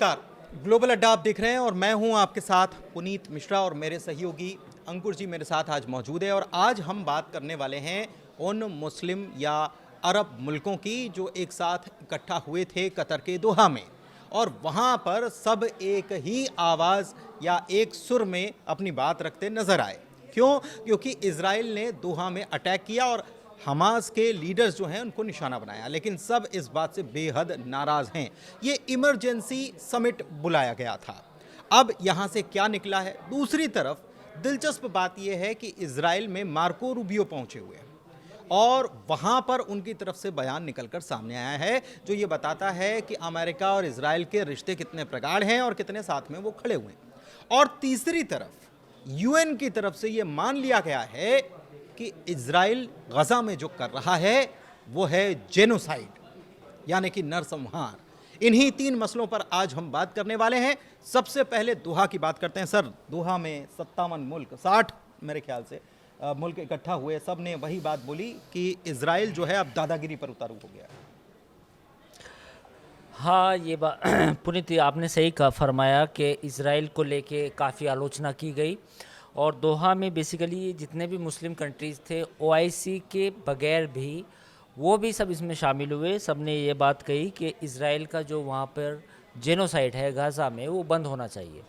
नमस्कार। ग्लोबल अड्डा आप देख रहे हैं और मैं हूं आपके साथ पुनीत मिश्रा और मेरे सहयोगी अंकुर जी मेरे साथ आज मौजूद है। और आज हम बात करने वाले हैं उन मुस्लिम या अरब मुल्कों की जो एक साथ इकट्ठा हुए थे कतर के दोहा में, और वहां पर सब एक ही आवाज़ या एक सुर में अपनी बात रखते नजर आए। क्यों? क्योंकि इजराइल ने दोहा में अटैक किया और हमास के लीडर्स जो हैं उनको निशाना बनाया, लेकिन सब इस बात से बेहद नाराज़ हैं। ये इमरजेंसी समिट बुलाया गया था। अब यहाँ से क्या निकला है? दूसरी तरफ दिलचस्प बात यह है कि इजराइल में मार्को रूबियो पहुंचे हुए हैं और वहाँ पर उनकी तरफ से बयान निकलकर सामने आया है जो ये बताता है कि अमेरिका और इजराइल के रिश्ते कितने प्रगाढ़ हैं और कितने साथ में वो खड़े हुए हैं। और तीसरी तरफ यूएन की तरफ से ये मान लिया गया है कि इजराइल गजा में जो कर रहा है वो है जेनोसाइड, यानी कि नरसंहार। इन्हीं तीन मसलों पर आज हम बात करने वाले हैं। सबसे पहले दोहा की बात करते हैं। सर, दोहा में 57 मुल्क, 60 मेरे ख्याल से मुल्क इकट्ठा हुए, सब ने वही बात बोली कि इजराइल जो है अब दादागिरी पर उतारू हो गया है। हाँ, ये बात पुनीत आपने सही फरमाया कि इज़राइल को लेके काफ़ी आलोचना की गई और दोहा में बेसिकली जितने भी मुस्लिम कंट्रीज़ थे ओआईसी के बगैर भी वो भी सब इसमें शामिल हुए। सब ने ये बात कही कि इज़राइल का जो वहाँ पर जेनोसाइड है गाज़ा में वो बंद होना चाहिए।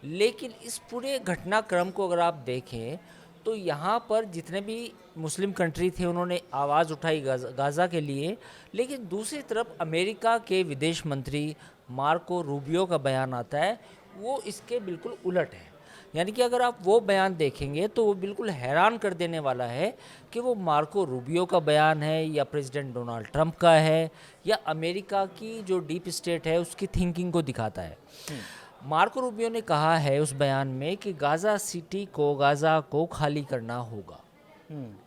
लेकिन इस पूरे घटनाक्रम को अगर आप देखें तो यहाँ पर जितने भी मुस्लिम कंट्री थे उन्होंने आवाज़ उठाई गाज़ा के लिए, लेकिन दूसरी तरफ अमेरिका के विदेश मंत्री मार्को रूबियो का बयान आता है वो इसके बिल्कुल उलट है। यानी कि अगर आप वो बयान देखेंगे तो वो बिल्कुल हैरान कर देने वाला है कि वो मार्को रूबियो का बयान है या प्रेसिडेंट डोनाल्ड ट्रंप का है या अमेरिका की जो डीप स्टेट है उसकी थिंकिंग को दिखाता है। मार्को रूबियो ने कहा है उस बयान में कि गाज़ा को खाली करना होगा।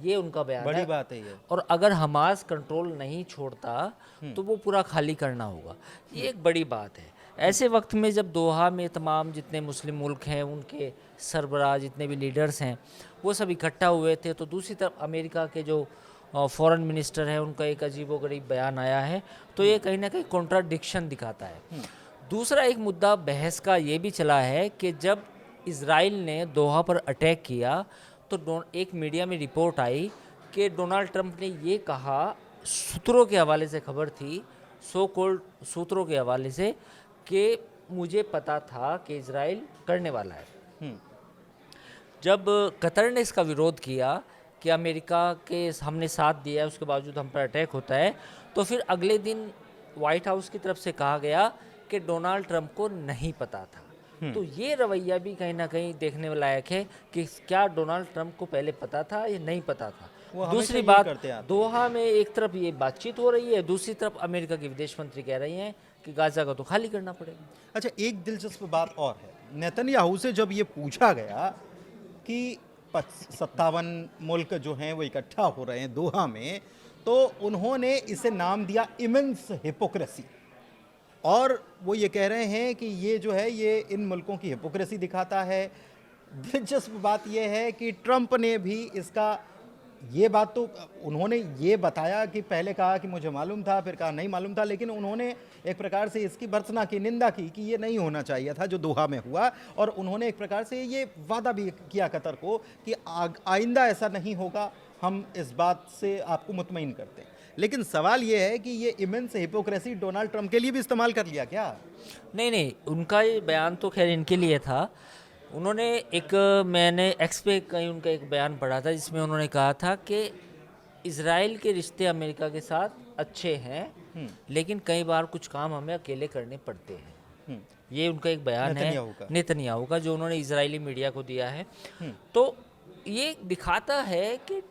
ये उनका बयान बड़ी है। बात है ये। और अगर हमास कंट्रोल नहीं छोड़ता तो वो पूरा खाली करना होगा। ये एक बड़ी बात है। ऐसे वक्त में जब दोहा में तमाम जितने मुस्लिम मुल्क हैं उनके सरबराह जितने भी लीडर्स हैं वो सब इकट्ठा हुए थे, तो दूसरी तरफ अमेरिका के जो फॉरेन मिनिस्टर हैं उनका एक अजीबोगरीब बयान आया है, तो ये कहीं ना कहीं कॉन्ट्राडिक्शन दिखाता है। दूसरा एक मुद्दा बहस का ये भी चला है कि जब इजराइल ने दोहा पर अटैक किया तो एक मीडिया में रिपोर्ट आई कि डोनाल्ड ट्रंप ने ये कहा, सूत्रों के हवाले से खबर थी, सो कॉल्ड सूत्रों के हवाले से, कि मुझे पता था कि इजराइल करने वाला है। जब कतर ने इसका विरोध किया कि अमेरिका के हमने साथ दिया है उसके बावजूद हम पर अटैक होता है, तो फिर अगले दिन वाइट हाउस की तरफ से कहा गया कि डोनाल्ड ट्रंप को नहीं पता था। तो ये रवैया भी कहीं ना कहीं देखने में लायक है कि क्या डोनाल्ड ट्रंप को पहले पता था या नहीं पता था। दूसरी बात, दोहा में एक तरफ ये बातचीत हो रही है, दूसरी तरफ अमेरिका के विदेश मंत्री कह रही हैं कि गाज़ा को तो खाली करना पड़ेगा। अच्छा, एक दिलचस्प बात और है। नेतन्याहू से जब ये पूछा गया कि 57 मुल्क जो हैं वो इकट्ठा हो रहे हैं दोहा में, तो उन्होंने इसे नाम दिया इमेंस हिपोक्रेसी, और वो ये कह रहे हैं कि ये जो है ये इन मुल्कों की हिपोक्रेसी दिखाता है। दिलचस्प बात ये है कि ट्रंप ने भी इसका ये बात तो उन्होंने ये बताया कि पहले कहा कि मुझे मालूम था, फिर कहा नहीं मालूम था, लेकिन उन्होंने एक प्रकार से इसकी भर्त्सना की, निंदा की कि ये नहीं होना चाहिए था जो दोहा में हुआ। और उन्होंने एक प्रकार से ये वादा भी किया कतर को कि आइंदा ऐसा नहीं होगा, हम इस बात से आपको मुतमईन करते हैं। लेकिन सवाल ये है कि ये इमेंस हिपोक्रेसी डोनाल्ड ट्रंप के लिए भी इस्तेमाल कर लिया क्या? नहीं, उनका ये बयान तो खैर इनके लिए था। उन्होंने मैंने एक्स पे कहीं उनका एक बयान पढ़ा था जिसमें उन्होंने कहा था कि इजराइल के रिश्ते अमेरिका के साथ अच्छे हैं लेकिन कई बार कुछ काम हमें अकेले करने पड़ते हैं। ये उनका एक बयान है नेतन्याहू का जो उन्होंने इजरायली मीडिया को दिया है। तो ये दिखाता है कि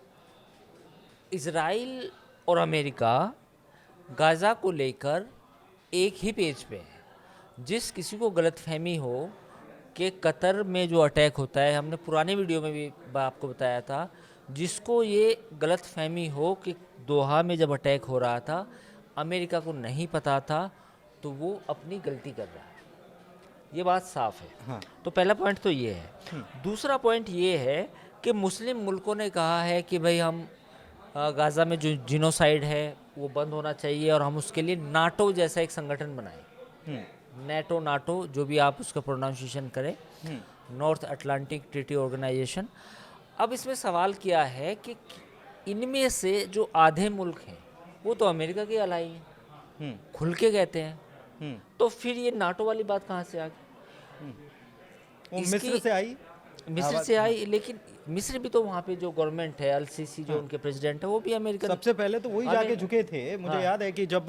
इजराइल और अमेरिका गाज़ा को लेकर एक ही पेज पे है। जिस किसी को गलतफहमी हो कि कतर में जो अटैक होता है, हमने पुराने वीडियो में भी आपको बताया था, जिसको ये गलतफहमी हो कि दोहा में जब अटैक हो रहा था अमेरिका को नहीं पता था, तो वो अपनी गलती कर रहा है। ये बात साफ है। हाँ। तो पहला पॉइंट तो ये है। दूसरा पॉइंट ये है कि मुस्लिम मुल्कों ने कहा है कि भाई हम गाज़ा में जो जिनोसाइड है वो बंद होना चाहिए और हम उसके लिए नाटो जैसा एक संगठन बनाएं। नेटो नाटो जो भी आप उसका प्रोनाउंसिएशन करें, नॉर्थ अटलांटिक ट्रीटी ऑर्गेनाइजेशन। अब इसमें सवाल क्या है कि इनमें से जो आधे मुल्क हैं वो तो अमेरिका के अलाई हैं, हम्म, खुल के कहते हैं, हम्म। तो फिर ये नाटो वाली बात कहाँ से आ गई? वो इसकी- मिस्र से आई। मिस्र से आई, लेकिन मिस्र भी तो वहाँ पे जो गवर्नमेंट है, अल-सीसी जो उनके प्रेसिडेंट है, वो भी अमेरिकन। सबसे पहले तो वही जाके झुके थे। मुझे हाँ। याद है कि जब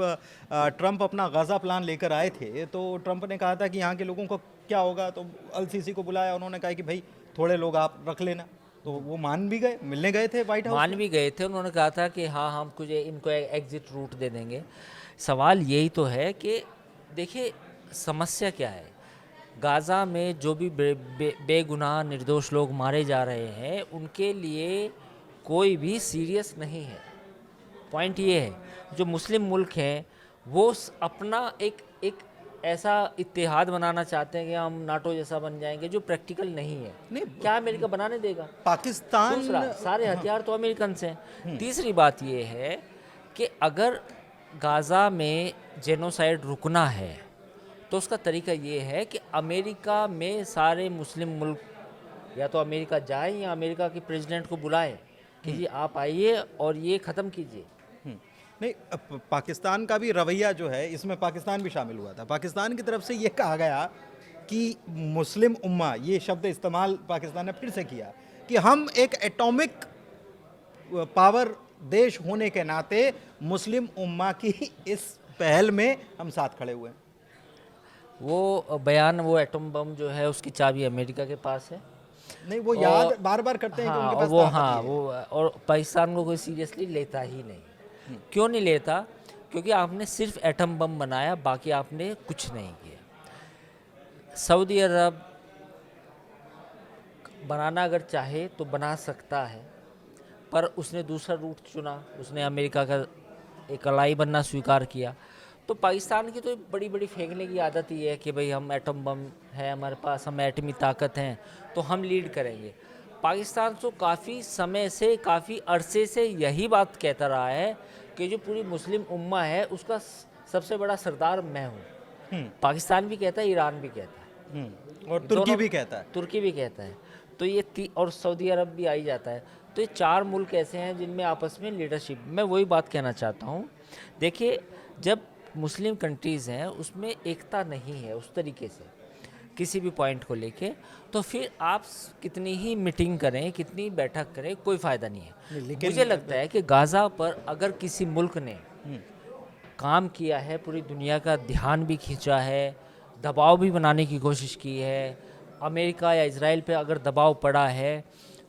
ट्रंप अपना गाजा प्लान लेकर आए थे तो ट्रंप ने कहा था कि यहाँ के लोगों को क्या होगा, तो अल सीसी को बुलाया, उन्होंने कहा कि भाई थोड़े लोग आप रख लेना, तो वो मान भी गए, मिलने गए थे व्हाइट हाउस मान में। भी गए थे, उन्होंने कहा था कि हाँ हम कुछ इनको एग्जिट रूट दे देंगे। सवाल यही तो है कि देखिए समस्या क्या है, गाज़ा में जो भी बेगुनाह निर्दोष लोग मारे जा रहे हैं उनके लिए कोई भी सीरियस नहीं है। पॉइंट ये है, जो मुस्लिम मुल्क हैं वो अपना एक एक ऐसा इत्तेहाद बनाना चाहते हैं कि हम नाटो जैसा बन जाएंगे, जो प्रैक्टिकल नहीं है। नहीं, क्या अमेरिका बनाने देगा? पाकिस्तान। दूसरा, सारे हथियार तो अमेरिकन से हैं। तीसरी बात ये है कि अगर गाज़ा में जेनोसाइड रुकना है तो उसका तरीका ये है कि अमेरिका में सारे मुस्लिम मुल्क या तो अमेरिका जाए या अमेरिका के प्रेसिडेंट को बुलाए कि जी आप आइए और ये ख़त्म कीजिए। नहीं, पाकिस्तान का भी रवैया जो है, इसमें पाकिस्तान भी शामिल हुआ था। पाकिस्तान की तरफ से ये कहा गया कि मुस्लिम उम्मा, ये शब्द इस्तेमाल पाकिस्तान ने फिर से किया कि हम एक एटॉमिक पावर देश होने के नाते मुस्लिम उम्मा की इस पहल में हम साथ खड़े हुए हैं। वो बयान, वो एटम बम जो है उसकी चाबी अमेरिका के पास है। नहीं, वो याद बार बार करते हैं कि हाँ, उनके पास वो ताकत हाँ ही है। वो और पाकिस्तान को कोई सीरियसली लेता ही नहीं। क्यों नहीं लेता? क्योंकि आपने सिर्फ एटम बम बनाया, बाकी आपने कुछ नहीं किया। सऊदी अरब बनाना अगर चाहे तो बना सकता है, पर उसने दूसरा रूट चुना, उसने अमेरिका का एक अलाई बनना स्वीकार किया। तो पाकिस्तान की तो बड़ी बड़ी फेंकने की आदत ही है कि भाई हम एटम बम है हमारे पास, हम एटमी ताकत हैं तो हम लीड करेंगे। पाकिस्तान तो काफ़ी समय से, काफ़ी अरसे से यही बात कहता रहा है कि जो पूरी मुस्लिम उम्मा है उसका सबसे बड़ा सरदार मैं हूँ। पाकिस्तान भी कहता है, ईरान भी कहता है, और तुर्की दोनों- भी कहता है। तुर्की भी कहता है। तो ये और सऊदी अरब भी आ ही जाता है। तो ये चार मुल्क ऐसे हैं जिनमें आपस में लीडरशिप, मैं वही बात कहना चाहता हूँ। देखिए जब मुस्लिम कंट्रीज़ हैं उसमें एकता नहीं है उस तरीके से किसी भी पॉइंट को लेके, तो फिर आप कितनी ही मीटिंग करें, कितनी बैठक करें, कोई फ़ायदा नहीं है। लेकिन मुझे लगता है कि गाज़ा पर अगर किसी मुल्क ने काम किया है, पूरी दुनिया का ध्यान भी खींचा है, दबाव भी बनाने की कोशिश की है, अमेरिका या इजराइल पे अगर दबाव पड़ा है,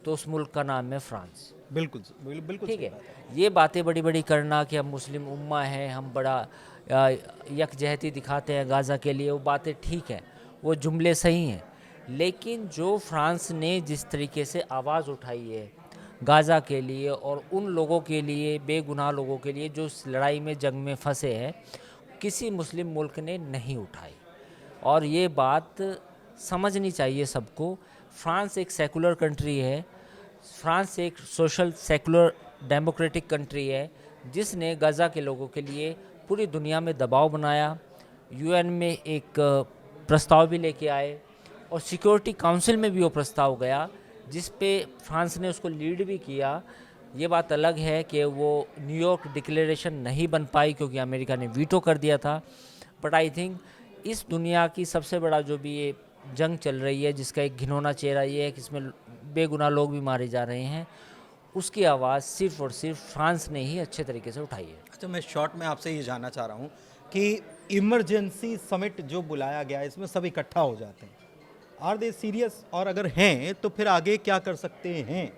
तो उस मुल्क का नाम है फ्रांस। बिल्कुल बिल्कुल ठीक सही है, बात ये बातें बड़ी बड़ी करना कि हम मुस्लिम उम्मा हैं, हम बड़ा यकजहती दिखाते हैं गाज़ा के लिए, वो बातें ठीक हैं, वो जुमले सही हैं। लेकिन जो फ्रांस ने जिस तरीके से आवाज़ उठाई है गाज़ा के लिए और उन लोगों के लिए, बेगुनाह लोगों के लिए जो इस लड़ाई में, जंग में फंसे हैं, किसी मुस्लिम मुल्क ने नहीं उठाई। और ये बात समझनी चाहिए सबको। फ्रांस एक सेकुलर कंट्री है, फ्रांस एक सोशल सेकुलर डेमोक्रेटिक कंट्री है जिसने गाज़ा के लोगों के लिए पूरी दुनिया में दबाव बनाया, यूएन में एक प्रस्ताव भी लेके आए और सिक्योरिटी काउंसिल में भी वो प्रस्ताव गया जिस पे फ्रांस ने उसको लीड भी किया। ये बात अलग है कि वो न्यूयॉर्क डिक्लेरेशन नहीं बन पाई क्योंकि अमेरिका ने वीटो कर दिया था। बट आई थिंक इस दुनिया की सबसे बड़ा जो भी ये जंग चल रही है, जिसका एक घिनौना चेहरा ये है कि इसमें बेगुनाह लोग भी मारे जा रहे हैं, उसकी आवाज़ सिर्फ और सिर्फ फ्रांस ने ही अच्छे तरीके से उठाई है। अच्छा, मैं शॉर्ट में आपसे ये जानना चाह रहा हूँ कि इमरजेंसी समिट जो बुलाया गया है, इसमें सब इकट्ठा हो जाते हैं, आर दे सीरियस? और अगर हैं तो फिर आगे क्या कर सकते हैं?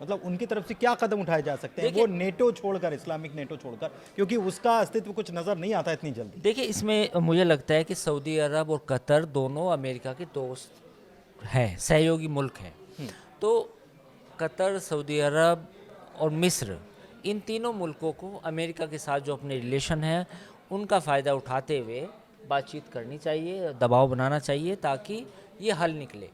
मतलब उनकी तरफ से क्या कदम उठाए जा सकते हैं, वो नेटो छोड़कर, इस्लामिक नेटो छोड़कर, क्योंकि उसका अस्तित्व कुछ नज़र नहीं आता इतनी जल्दी। देखिए इसमें मुझे लगता है कि सऊदी अरब और कतर दोनों अमेरिका के दोस्त हैं, सहयोगी मुल्क हैं। तो कतर, सऊदी अरब और मिस्र, इन तीनों मुल्कों को अमेरिका के साथ जो अपने रिलेशन है उनका फ़ायदा उठाते हुए बातचीत करनी चाहिए, दबाव बनाना चाहिए ताकि ये हल निकले।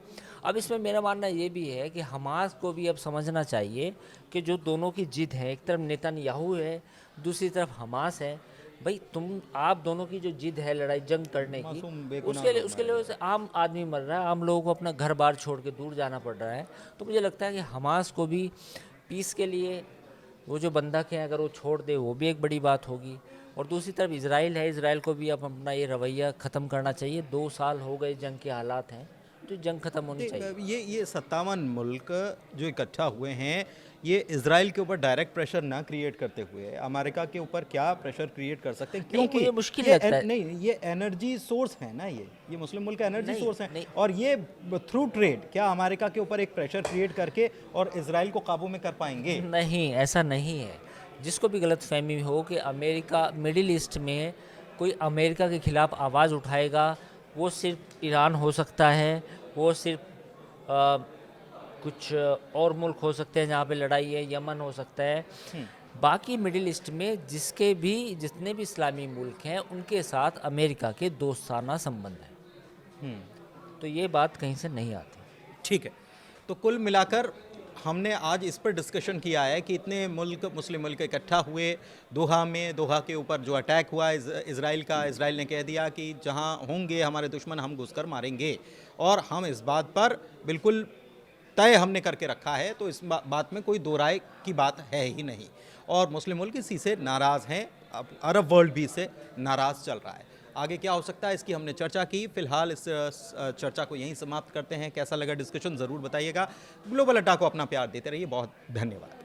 अब इसमें मेरा मानना ये भी है कि हमास को भी अब समझना चाहिए कि जो दोनों की जिद है, एक तरफ नेतन्याहू है, दूसरी तरफ हमास है। भाई तुम आप दोनों की जो जिद है लड़ाई जंग करने की, मासूम बेगुनाह उसके लिए वैसे आम आदमी मर रहा है, आम लोगों को अपना घर बार छोड़ के दूर जाना पड़ रहा है। तो मुझे लगता है कि हमास को भी पीस के लिए वो जो बंधक हैं अगर वो छोड़ दे वो भी एक बड़ी बात होगी। और दूसरी तरफ इसराइल है, इसराइल को भी अब अपना ये रवैया ख़त्म करना चाहिए। 2 साल हो गए जंग के हालात हैं, तो जंग ख़त्म होनी चाहिए। ये 57 मुल्क जो इकट्ठा हुए हैं, ये इजराइल के ऊपर डायरेक्ट प्रेशर ना क्रिएट करते हुए अमेरिका के ऊपर क्या प्रेशर क्रिएट कर सकते हैं? नहीं, क्योंकि मुझे मुश्किल लगता है। नहीं, ये एनर्जी सोर्स है ना, ये मुस्लिम मुल्क का एनर्जी नहीं, सोर्स है। नहीं। और ये थ्रू ट्रेड क्या अमेरिका के ऊपर एक प्रेशर क्रिएट करके और इजराइल को काबू में कर पाएंगे? नहीं, ऐसा नहीं है। जिसको भी गलतफहमी हो कि अमेरिका मिडिल ईस्ट में कोई अमेरिका के खिलाफ आवाज़ उठाएगा, वो सिर्फ ईरान हो सकता है, वो सिर्फ कुछ और मुल्क हो सकते हैं जहाँ पे लड़ाई है, यमन हो सकता है। बाकी मिडिल ईस्ट में जितने भी इस्लामी मुल्क हैं उनके साथ अमेरिका के दोस्ताना संबंध है। तो ये बात कहीं से नहीं आती। ठीक है, तो कुल मिलाकर हमने आज इस पर डिस्कशन किया है कि इतने मुल्क मुस्लिम मुल्क इकट्ठा हुए दोहा में, दोहा के ऊपर जो अटैक हुआ इजराइल का, इजराइल ने कह दिया कि जहां होंगे हमारे दुश्मन हम घुसकर मारेंगे, और हम इस बात पर बिल्कुल तय हमने करके रखा है। तो इस बात में कोई दो राय की बात है ही नहीं, और मुस्लिम मुल्क इसी से नाराज़ हैं, अब अरब वर्ल्ड भी इससे नाराज़ चल रहा है। आगे क्या हो सकता है इसकी हमने चर्चा की। फिलहाल इस चर्चा को यहीं समाप्त करते हैं। कैसा लगा डिस्कशन ज़रूर बताइएगा। ग्लोबल अड्डा को अपना प्यार देते रहिए। बहुत धन्यवाद।